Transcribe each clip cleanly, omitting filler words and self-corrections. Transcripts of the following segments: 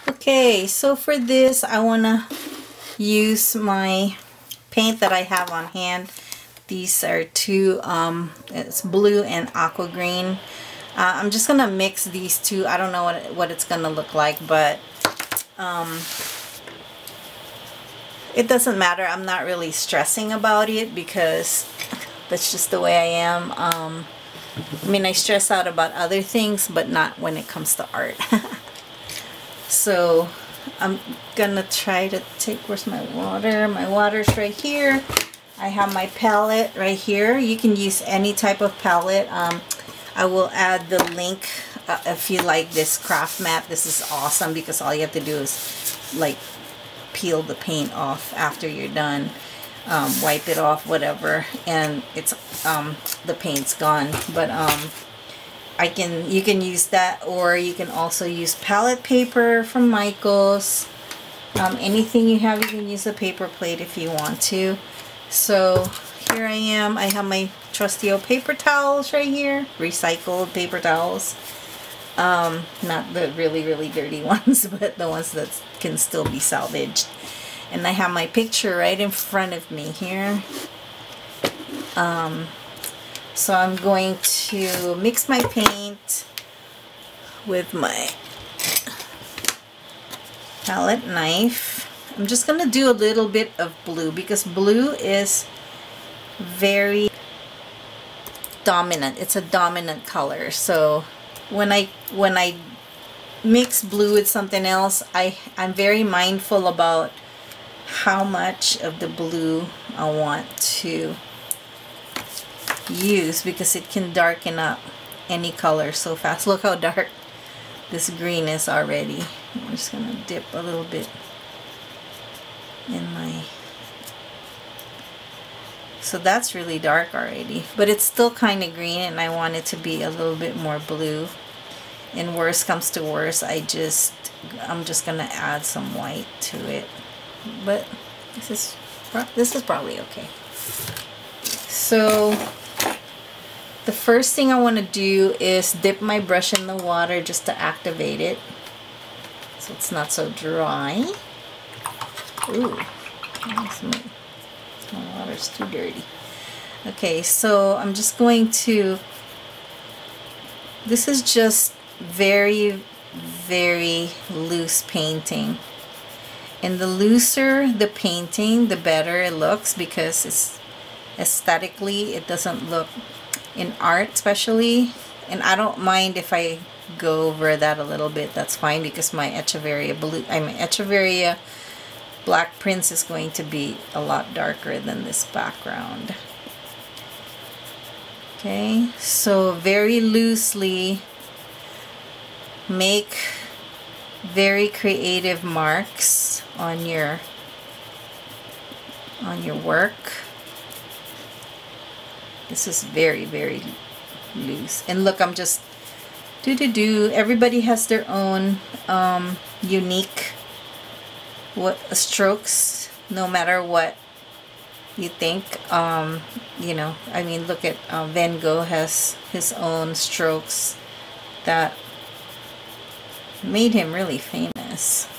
Okay, so for this I want to use my paint that I have on hand. These are two, it's blue and aqua green. I'm just gonna mix these two. I don't know what it's gonna look like, but it doesn't matter. I'm not really stressing about it because that's just the way I am. I mean, I stress out about other things, but not when it comes to art. So I'm gonna try to take, where's my water? My water's right here. I have my palette right here. You can use any type of palette. I will add the link if you like this craft mat. This is awesome because all you have to do is like peel the paint off after you're done. Wipe it off, whatever, and it's the paint's gone. But you can use that, or you can also use palette paper from Michaels. Anything you have, you can use a paper plate if you want to. So here I am. I have my trusty old paper towels right here, recycled paper towels. Not the really dirty ones, but the ones that can still be salvaged. And I have my picture right in front of me here. So I'm going to mix my paint with my palette knife. I'm just going to do a little bit of blue because blue is very dominant. It's a dominant color. So when I mix blue with something else, I'm very mindful about how much of the blue I want to use because it can darken up any color so fast. Look how dark this green is already. I'm just gonna dip a little bit in my, so that's really dark already, but it's still kind of green and I want it to be a little bit more blue. And worst comes to worst, I'm just gonna add some white to it, but this is probably okay. So the first thing I want to do is dip my brush in the water just to activate it so it's not so dry. Ooh, my water's too dirty. Okay, so I'm just going to, this is just very loose painting, and the looser the painting the better it looks because it's aesthetically it doesn't look, in art especially, and I don't mind if I go over that a little bit. That's fine because my Echeveria blue, Echeveria Black Prince is going to be a lot darker than this background. Okay, so very loosely make very creative marks on your work. This is very loose, and look, I'm just everybody has their own unique strokes, no matter what you think. You know, I mean, look at Van Gogh has his own strokes that made him really famous,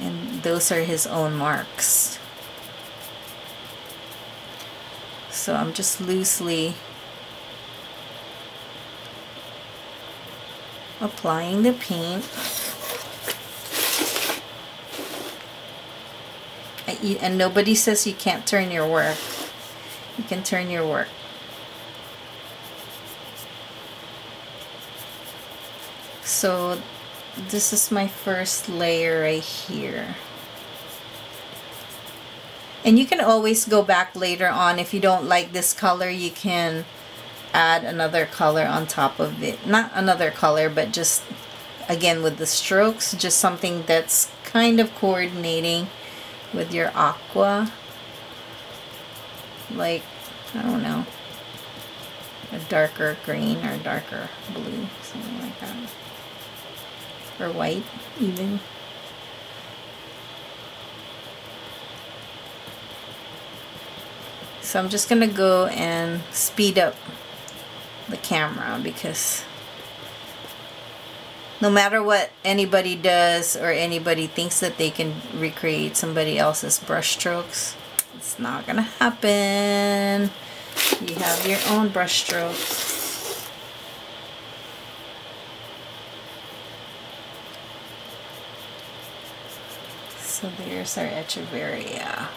and those are his own marks. So I'm just loosely applying the paint. And nobody says you can't turn your work. You can turn your work. So this is my first layer right here. And you can always go back later on. If you don't like this color, you can add another color on top of it. Not another color, but just, again, with the strokes, just something that's kind of coordinating with your aqua. Like, I don't know, a darker green or darker blue, something like that. Or white, even. So I'm just gonna go and speed up the camera because No matter what anybody does or anybody thinks that they can recreate somebody else's brush strokes, it's not gonna happen. You have your own brush strokes. So there's our Echeveria.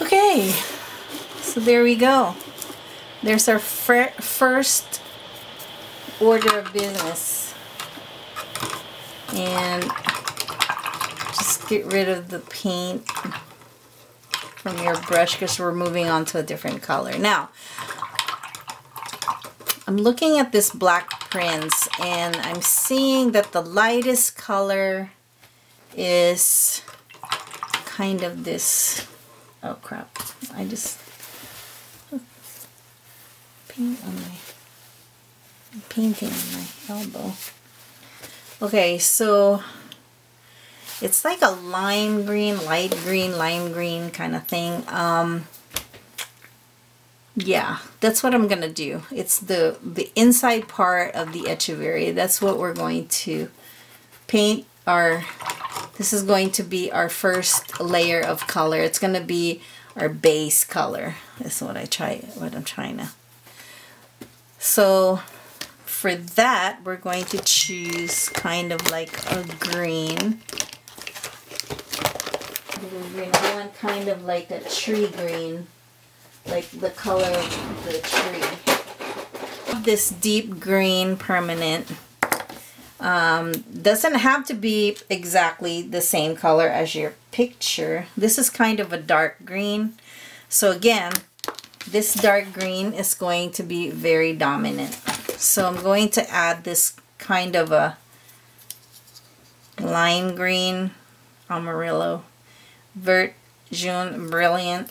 Okay, so there we go. There's our first order of business. And just get rid of the paint from your brush because we're moving on to a different color. Now, I'm looking at this black prints and I'm seeing that the lightest color is kind of this. Oh crap, I just paint on my painting on my elbow. Okay, so it's like a lime green, light green, lime green kind of thing. Yeah, that's what I'm gonna do. It's the inside part of the Echeveria. That's what we're going to paint our. This is going to be our first layer of color. It's going to be our base color. That's what I'm trying to. So for that, we're going to choose kind of like a green. We're going kind of like a tree green, like the color of the tree. This deep green permanent. Doesn't have to be exactly the same color as your picture. This is kind of a dark green. So again, this dark green is going to be very dominant. So I'm going to add this kind of a lime green, Amarillo, Vert Jeune Brilliant.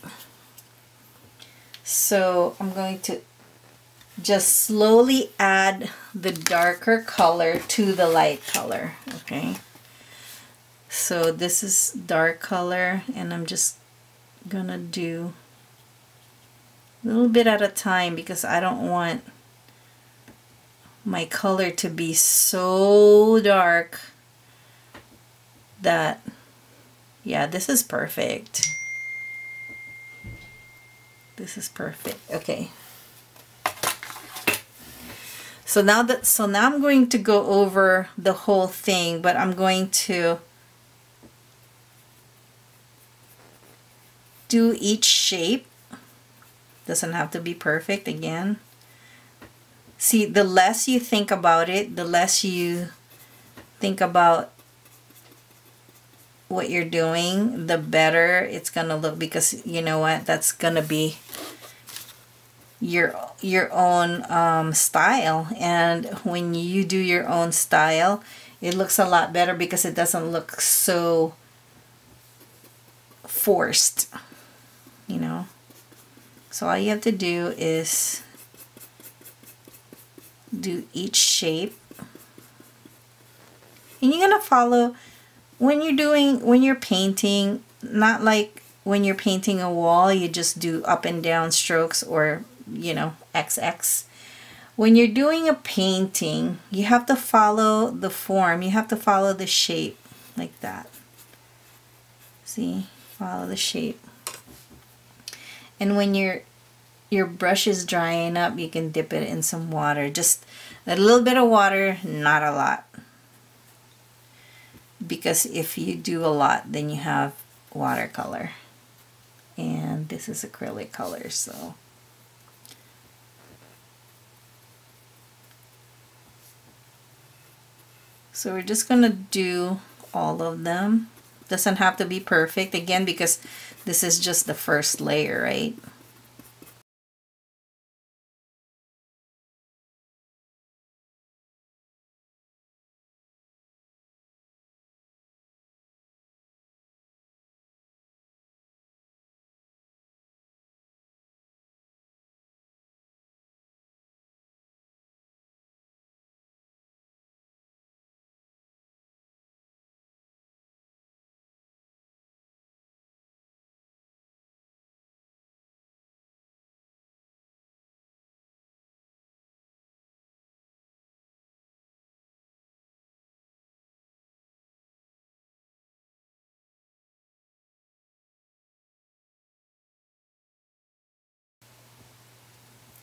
So I'm going to just slowly add the darker color to the light color. Okay, so this is dark color and I'm just gonna do a little bit at a time because I don't want my color to be so dark that, yeah, this is perfect. This is perfect. Okay. So now I'm going to go over the whole thing, but I'm going to do each shape. Doesn't have to be perfect again. See, the less you think about it, the less you think about what you're doing, the better it's gonna look, because you know what, that's gonna be your own style. And when you do your own style, it looks a lot better because it doesn't look so forced, you know. So all you have to do is do each shape, and you're gonna follow when you're painting, not like when you're painting a wall you just do up and down strokes, or you know, XX. When you're doing a painting, you have to follow the form, you have to follow the shape like that. See, follow the shape. And when your brush is drying up, you can dip it in some water, just a little bit of water, not a lot, because if you do a lot, then you have watercolor. And this is acrylic color, so we're just gonna do all of them. Doesn't have to be perfect, again, because this is just the first layer, right?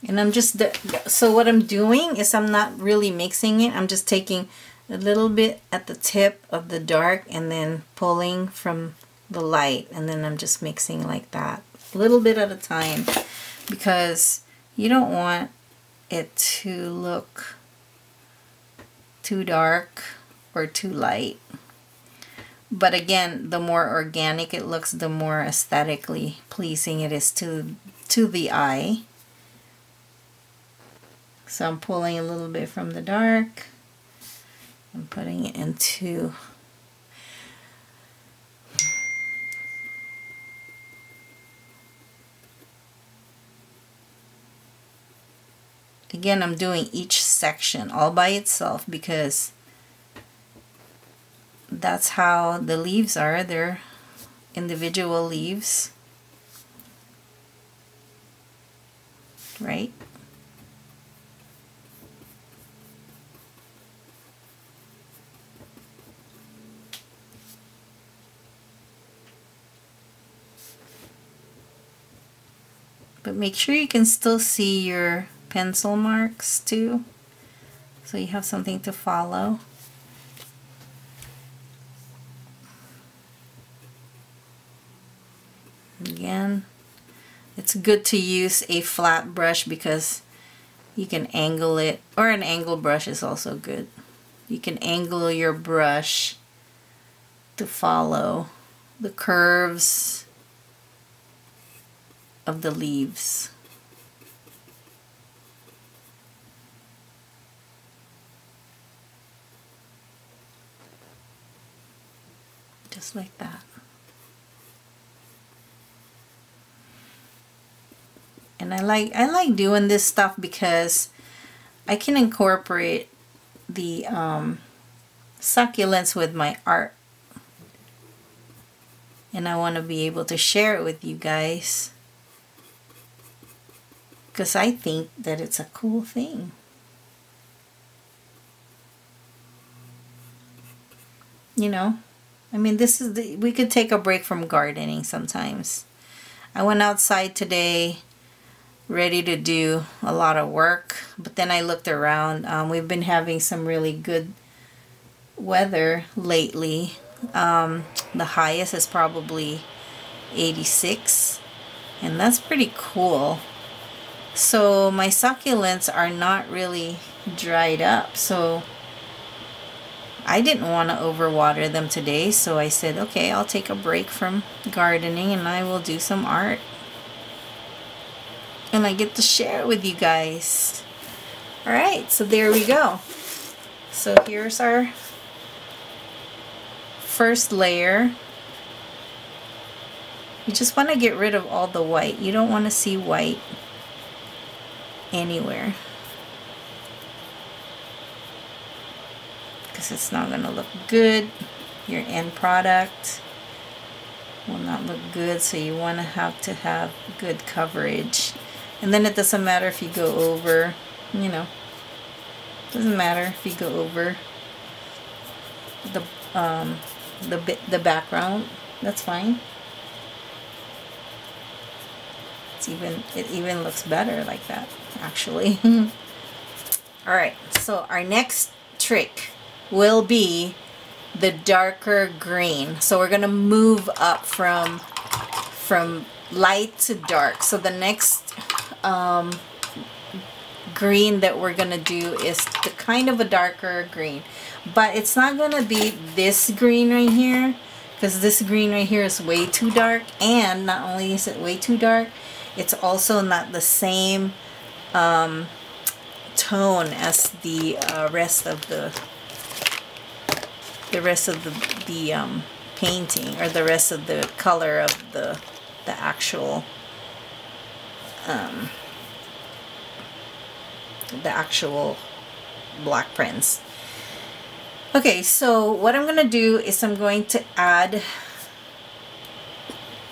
And I'm just, so what I'm doing is I'm not really mixing it. I'm just taking a little bit at the tip of the dark and then pulling from the light. And then I'm just mixing like that, a little bit at a time, because you don't want it to look too dark or too light. But again, the more organic it looks, the more aesthetically pleasing it is to the eye. So I'm pulling a little bit from the dark and putting it into again, I'm doing each section all by itself because that's how the leaves are. They're individual leaves, right? But make sure you can still see your pencil marks too, so you have something to follow. Again, it's good to use a flat brush because you can angle it, or an angle brush is also good. You can angle your brush to follow the curves of the leaves. Just like that. And I like doing this stuff because I can incorporate the succulents with my art. And I want to be able to share it with you guys, because I think that it's a cool thing. You know, I mean, this is we could take a break from gardening sometimes. I went outside today ready to do a lot of work, but then I looked around. We've been having some really good weather lately. The highest is probably 86, and that's pretty cool. So my succulents are not really dried up, so I didn't want to overwater them today, so I said, okay, I'll take a break from gardening and I will do some art. And I get to share it with you guys. Alright, so there we go. So here's our first layer. You just want to get rid of all the white. You don't want to see white anywhere, because it's not going to look good. Your end product will not look good, so you want to have good coverage. And then it doesn't matter if you go over, you know, doesn't matter if you go over the background, that's fine. It even looks better like that, actually. Alright, so our next trick will be the darker green. So we're gonna move up from light to dark. So the next green that we're gonna do is the kind of a darker green, but it's not gonna be this green right here, because this green right here is way too dark, and not only is it way too dark, it's also not the same tone as the rest of the painting, or the rest of the color of the actual black prints. Okay, so what I'm gonna do is I'm going to add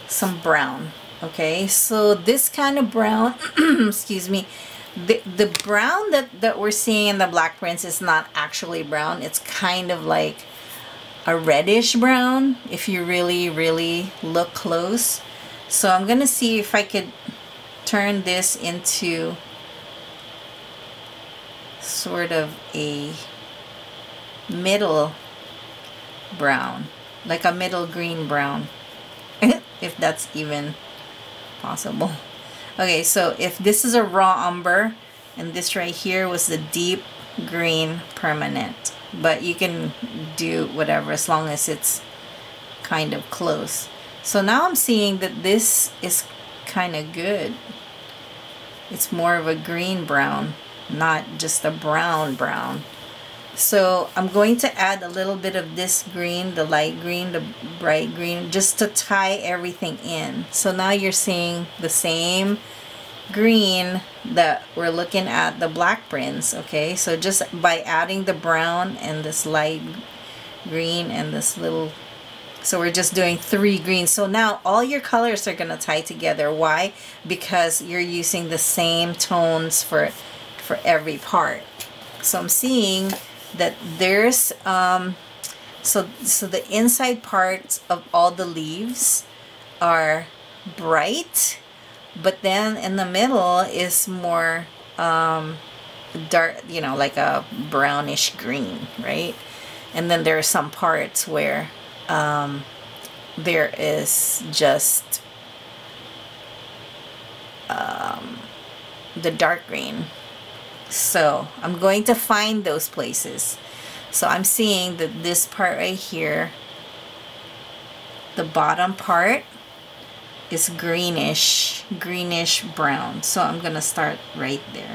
some brown. Okay, so this kind of brown excuse me, the brown that we're seeing in the black prints is not actually brown. It's kind of like a reddish brown if you really look close. So I'm gonna see if I could turn this into sort of a middle brown, like a middle green brown, if that's even possible. Okay, so if this is a raw umber and this right here was the deep green permanent, but you can do whatever as long as it's kind of close. So now I'm seeing that this is kind of good. It's more of a green brown, not just a brown. So I'm going to add a little bit of this green, the light green, the bright green, just to tie everything in. So now you're seeing the same green that we're looking at the black prints. Okay, so just by adding the brown and this light green and this little, so we're just doing 3 greens. So now all your colors are gonna tie together. Why? Because you're using the same tones for every part. So I'm seeing that there's so the inside parts of all the leaves are bright, but then in the middle is more dark, you know, like a brownish green, right? And then there are some parts where there is just the dark green. So I'm going to find those places. So I'm seeing that this part right here, the bottom part, is greenish brown. So I'm gonna start right there.